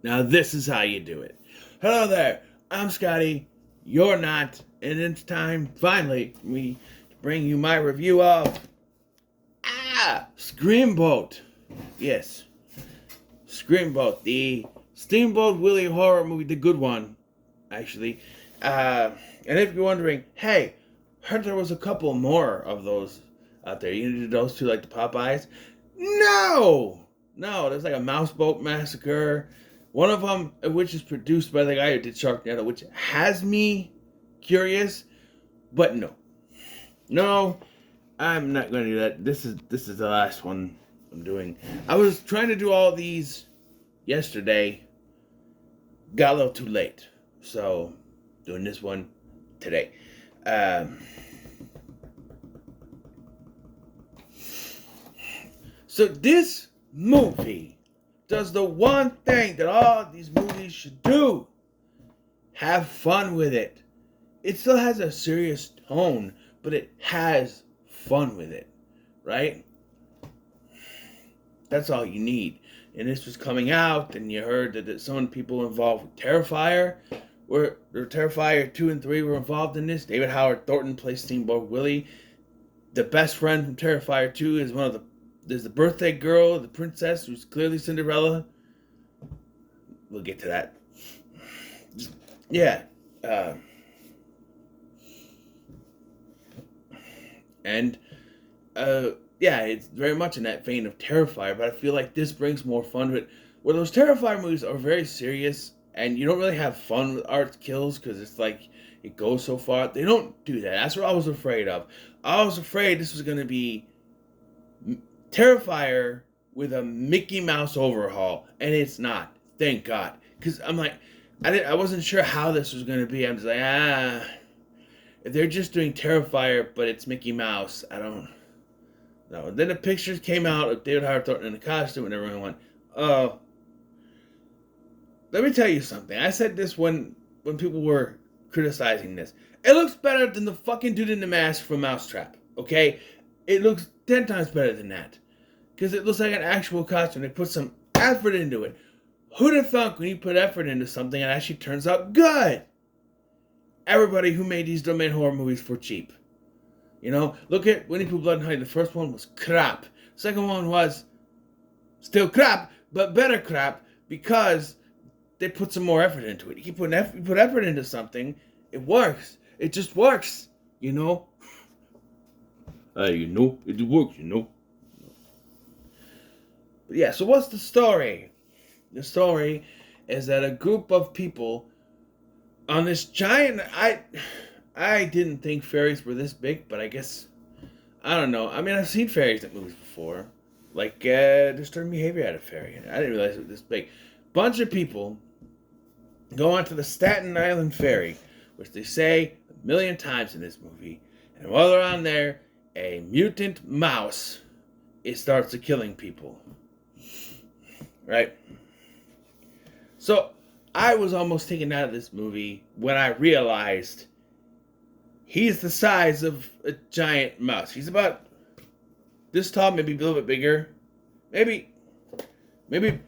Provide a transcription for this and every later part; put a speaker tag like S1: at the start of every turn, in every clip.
S1: Now this is how you do it. Hello there, I'm Scotty, you're not, and it's time, finally, me to bring you my review of Screamboat. Yes, Screamboat, the Steamboat Willie horror movie, the good one, actually. And if you're wondering, hey, heard there was a couple more of those out there. You did those two like the Popeyes? No! No, there's like a Mouseboat Massacre. One of them, which is produced by the guy who did Sharknado, which has me curious, but no. No, I'm not going to do that. This is the last one I'm doing. I was trying to do all these yesterday. Got a little too late. So, doing this one today. Um, so this movie does the one thing that all these movies should do. Have fun with it. It still has a serious tone, but it has fun with it, right? That's all you need. And this was coming out, and you heard that some people involved with Terrifier, where Terrifier 2 and 3 were involved in this. David Howard Thornton plays Steamboat Willie. The best friend from Terrifier 2 is there's the birthday girl, the princess, who's clearly Cinderella. We'll get to that. Yeah. And yeah, it's very much in that vein of Terrifier, but I feel like this brings more fun to it. Where those Terrifier movies are very serious, and you don't really have fun with Art Kills because it's like it goes so far. They don't do that. That's what I was afraid of. I was afraid this was going to be Terrifier with a Mickey Mouse overhaul, and it's not. Thank God, because I'm like, I wasn't sure how this was going to be. I'm just like, if they're just doing Terrifier, but it's Mickey Mouse, I don't know. And then the pictures came out of David Howard Thornton in the costume, and everyone went, oh. Let me tell you something. I said this when people were criticizing this. It looks better than the fucking dude in the mask from Mousetrap, okay? It looks 10 times better than that. Because it looks like an actual costume. They put some effort into it. Who'd have thunk when you put effort into something, it actually turns out good? Everybody who made these domain horror movies for cheap. You know, look at Winnie Pooh Blood and Honey. The first one was crap. Second one was still crap, but better crap because they put some more effort into it. You put effort into something, it works. It just works, you know. It works, you know. But yeah, so what's the story? The story is that a group of people on this giant. I didn't think fairies were this big, but I guess I don't know. I mean, I've seen fairies at movies before, like Disturbing Behavior had a fairy in it. I didn't realize it was this big. Bunch of people go onto the Staten Island ferry, which they say a million times in this movie, and while they're on there, a mutant mouse starts killing people. Right? So I was almost taken out of this movie when I realized he's the size of a giant mouse. He's about this tall, maybe a little bit bigger. Maybe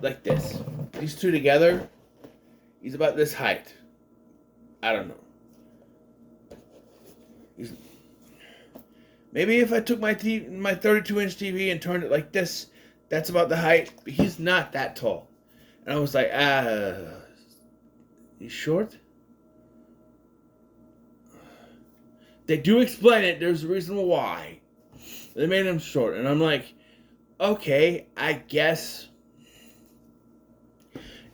S1: like this. These two together, he's about this height. I don't know. Maybe if I took my 32-inch TV and turned it like this, that's about the height. But he's not that tall. And I was like, he's short? They do explain it. There's a reason why. They made him short. And I'm like, okay, I guess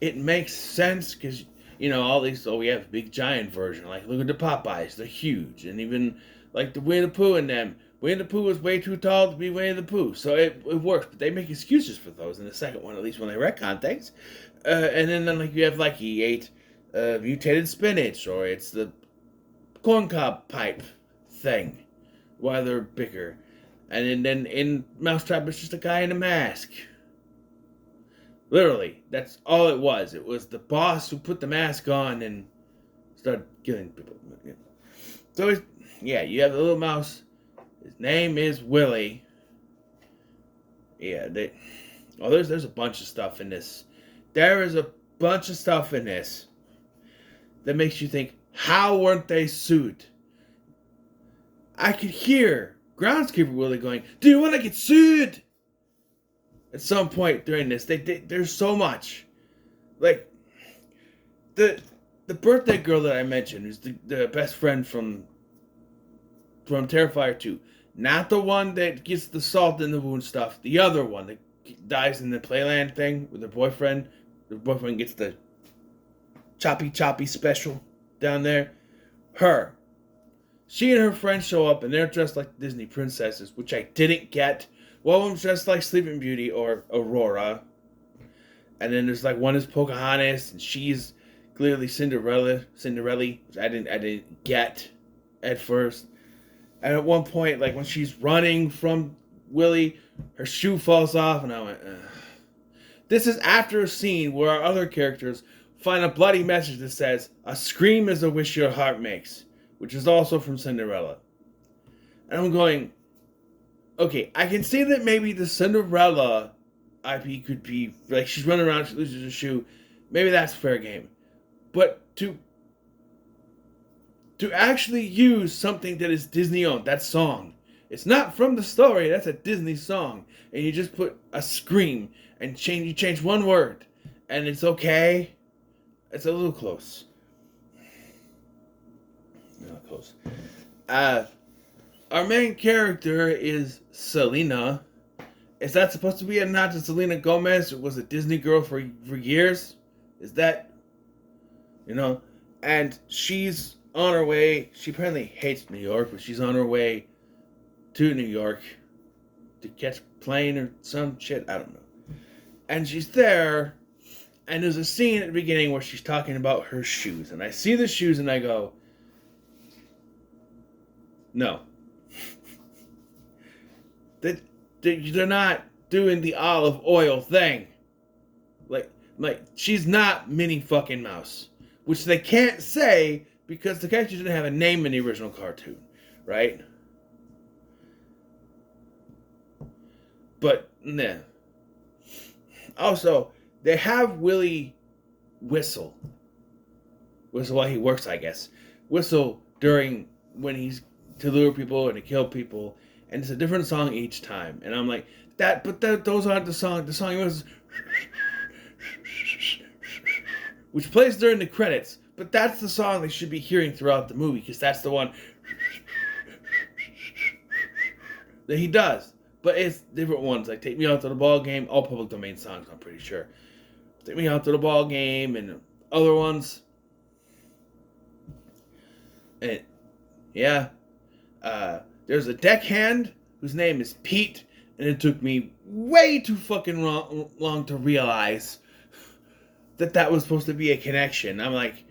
S1: it makes sense because, you know, all these, we have a big giant version. Like, look at the Popeyes. They're huge. And even, like, the Winnie the Pooh and them. Winnie the Pooh was way too tall to be Winnie the Pooh. So it works. But they make excuses for those in the second one, at least when they retcon things. And then, like, you have, like, he ate mutated spinach, or it's the corncob pipe thing, while they're bigger. And then in Mousetrap, it's just a guy in a mask. Literally, that's all it was. It was the boss who put the mask on and started killing people. So, yeah, you have the little mouse. His name is Willie. Yeah, there's a bunch of stuff in this. There is a bunch of stuff in this that makes you think, how weren't they sued? I could hear Groundskeeper Willie going, do you want to get sued? At some point during this, there's so much. Like, the birthday girl that I mentioned, who's the best friend from Terrifier 2. Not the one that gets the salt in the wound stuff. The other one that dies in the Playland thing with her boyfriend. The boyfriend gets the choppy special down there. Her. She and her friends show up and they're dressed like Disney princesses, which I didn't get. One of them's dressed like Sleeping Beauty or Aurora. And then there's like one is Pocahontas and she's clearly Cinderella, which I didn't get at first. And at one point, like when she's running from Willie, her shoe falls off, and I went, ugh. This is after a scene where our other characters find a bloody message that says, a scream is a wish your heart makes, which is also from Cinderella. And I'm going, okay, I can see that maybe the Cinderella IP could be, like she's running around, she loses her shoe, maybe that's fair game. But to actually use something that is Disney-owned, that song. It's not from the story, that's a Disney song. And you just put a scream and you change one word. And it's okay. It's a little close. Not close. Our main character is Selena. Is that supposed to be a nod to Selena Gomez, who was a Disney girl for years? Is that, and she's on her way. She apparently hates New York, but she's on her way to New York to catch a plane or some shit. I don't know. And she's there, and there's a scene at the beginning where she's talking about her shoes. And I see the shoes and I go, no. They're not doing the olive oil thing. Like she's not Minnie fucking Mouse. Which they can't say because the character didn't have a name in the original cartoon, right? But, nah. Also, they have Willie whistle while he works, I guess. Whistle during when he's to lure people and to kill people. And it's a different song each time. And I'm like, those aren't the song. The song was, which plays during the credits. But that's the song they should be hearing throughout the movie, because that's the one that he does. But it's different ones, like Take Me Out to the Ball Game, all public domain songs, I'm pretty sure. Take Me Out to the Ball Game and other ones. And, yeah. There's a deckhand whose name is Pete, and it took me way too fucking long to realize that was supposed to be a connection. I'm like,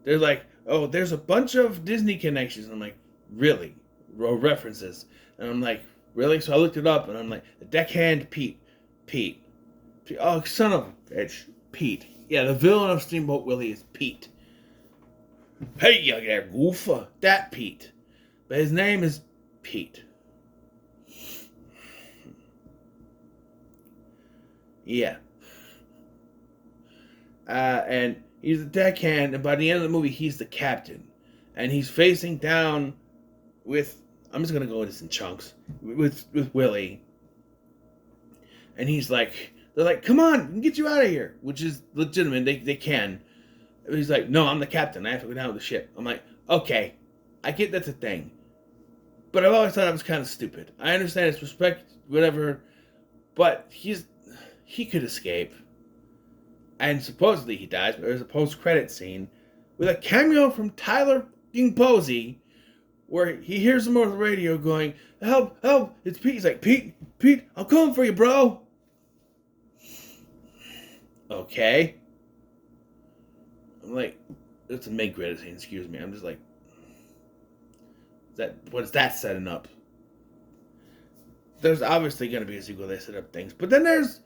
S1: they're like, oh, there's a bunch of Disney connections. And I'm like, really? References. And I'm like, really? So I looked it up, and I'm like, the deckhand Pete. Oh, son of a bitch. Pete. Yeah, the villain of Steamboat Willie is Pete. Hey, you there, goofa. That Pete. But his name is Pete. Yeah. And he's the deckhand, and by the end of the movie, he's the captain. And he's facing down with, I'm just going to go with this in chunks, with Willie. And he's like, they're like, come on, we can get you out of here. Which is legitimate, they can. He's like, no, I'm the captain, I have to go down with the ship. I'm like, okay, I get that's a thing. But I've always thought it was kind of stupid. I understand it's respect, whatever, but he could escape. And supposedly he dies, but there's a post-credit scene with a cameo from Tyler Posey, where he hears him over the radio going, help, it's Pete. He's like, Pete, I'm coming for you, bro. Okay. I'm like, it's a mid-credit scene, excuse me. I'm just like, what is that setting up? There's obviously going to be a sequel. They set up things. But then there's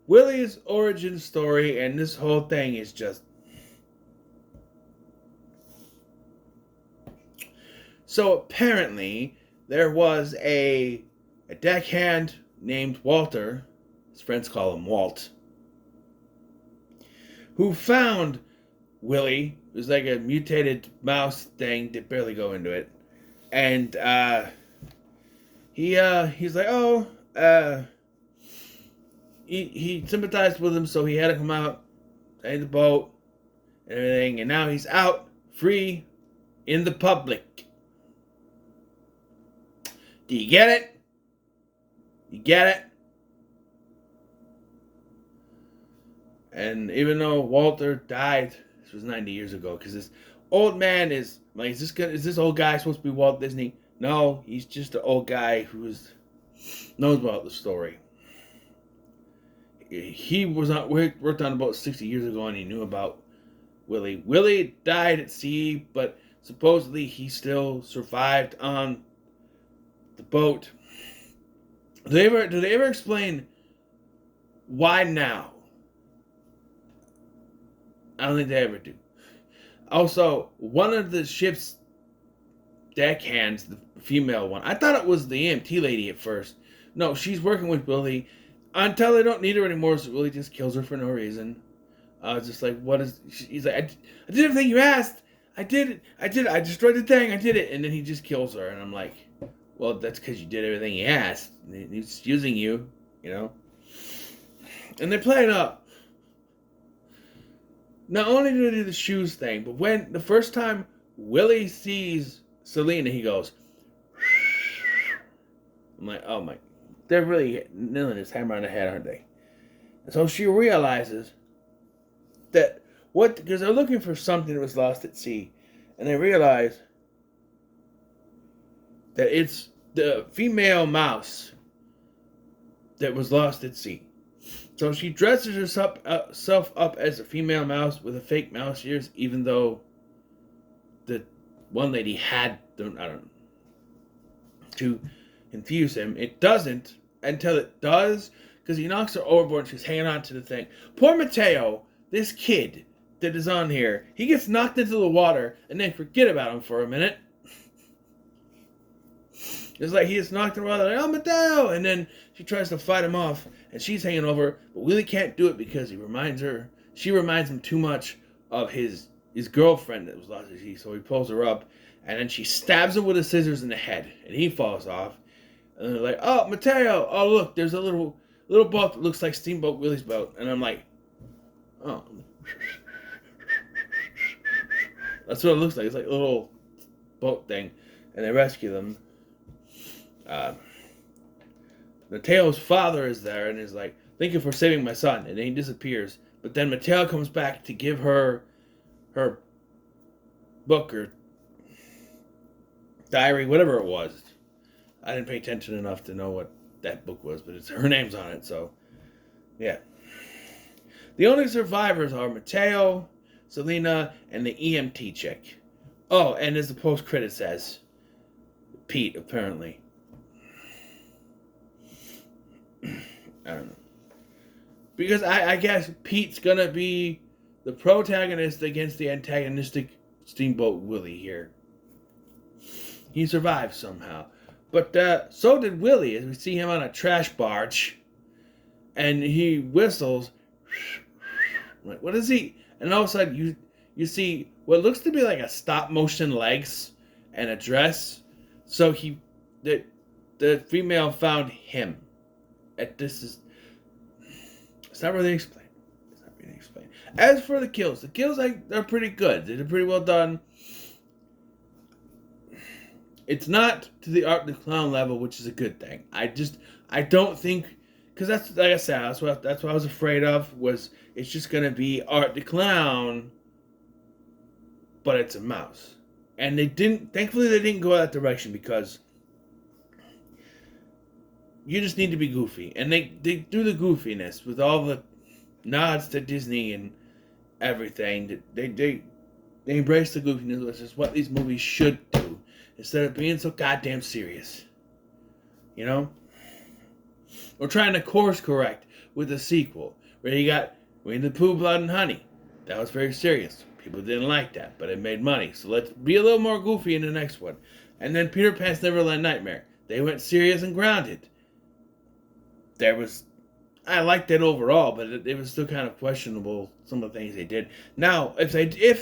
S1: Willie's origin story, and this whole thing is just... So apparently, there was a deckhand named Walter. His friends call him Walt. who found Willie. It was like a mutated mouse thing that barely go into it. And he's like, oh, he sympathized with him, so he had to come out in the boat and everything, and now he's out free in the public. Do you get it? You get it? And even though Walter died, this was 90 years ago, because this old man is like, is this old guy supposed to be Walt Disney? No, he's just an old guy who knows about the story. He worked on a boat 60 years ago, and he knew about Willie. Willie died at sea, but supposedly he still survived on the boat. Do they ever explain why now? I don't think they ever do. Also, one of the ship's deckhands, the female one, I thought it was the EMT lady at first. No, she's working with Willie until they don't need her anymore, so Willie just kills her for no reason. I was just like, what is... He's like, I did everything you asked. I did it. I destroyed the thing. I did it. And then he just kills her. And I'm like, well, that's because you did everything he asked. He's using you, you know? And they play it up. Not only do they do the shoes thing, but when the first time Willie sees Selena, he goes... I'm like, oh my... They're really nailing his hammer on the head, aren't they? And so she realizes that because they're looking for something that was lost at sea, and they realize that it's the female mouse that was lost at sea. So she dresses herself up as a female mouse with a fake mouse ears, even though the one lady had them, I don't know, to infuse him. It doesn't until it does, because he knocks her overboard and she's hanging on to the thing. Poor Mateo, this kid that is on here, he gets knocked into the water and they forget about him for a minute. It's like he gets knocked in the water, like, oh, Mateo! And then she tries to fight him off and she's hanging over, but Willie can't do it because she reminds him too much of his girlfriend that was lost at sea. So he pulls her up and then she stabs him with the scissors in the head and he falls off. And they're like, oh, Mateo, oh, look, there's a little boat that looks like Steamboat Willie's boat. And I'm like, oh. That's what it looks like. It's like a little boat thing. And they rescue them. Mateo's father is there and is like, thank you for saving my son. And then he disappears. But then Mateo comes back to give her book or diary, whatever it was. I didn't pay attention enough to know what that book was, but her name's on it, so yeah. The only survivors are Mateo, Selena, and the EMT chick. Oh, and as the post-credit says, Pete, apparently. I don't know. Because I guess Pete's gonna be the protagonist against the antagonistic Steamboat Willie here. He survived somehow. But so did Willie, as we see him on a trash barge. And he whistles. Like, what is he? And all of a sudden, you see what looks to be like a stop-motion legs and a dress. So the female found him. It's not really explained. As for the kills are pretty good. They're pretty well done. It's not to the Art the Clown level, which is a good thing. I don't think, because that's, like I said, that's what I was afraid of, was it's just going to be Art the Clown, but it's a mouse. And thankfully they didn't go that direction, because you just need to be goofy. And they do the goofiness with all the nods to Disney and everything. They embrace the goofiness, which is what these movies should do. Instead of being so goddamn serious. You know? We're trying to course correct with the sequel. Where you got Winnie the Pooh, Blood and Honey. That was very serious. People didn't like that, but it made money. So let's be a little more goofy in the next one. And then Peter Pan's Neverland Nightmare. They went serious and grounded. There was I liked it overall, but it was still kind of questionable some of the things they did. Now, if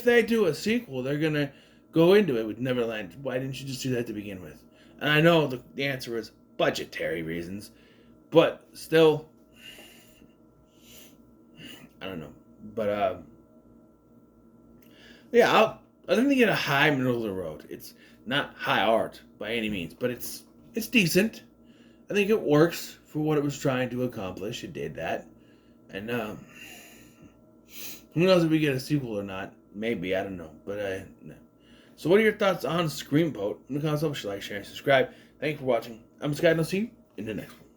S1: they do a sequel, they're gonna go into it with Neverland. Why didn't you just do that to begin with? And I know the answer is budgetary reasons, but still, I don't know. But yeah, I think they get a high middle of the road. It's not high art by any means, but it's decent. I think it works for what it was trying to accomplish. It did that, and who knows if we get a sequel or not? Maybe, I don't know. But no. So, what are your thoughts on Screamboat? In the comments below, like, share, and subscribe. Thank you for watching. I'm Scott, and I'll see you in the next one.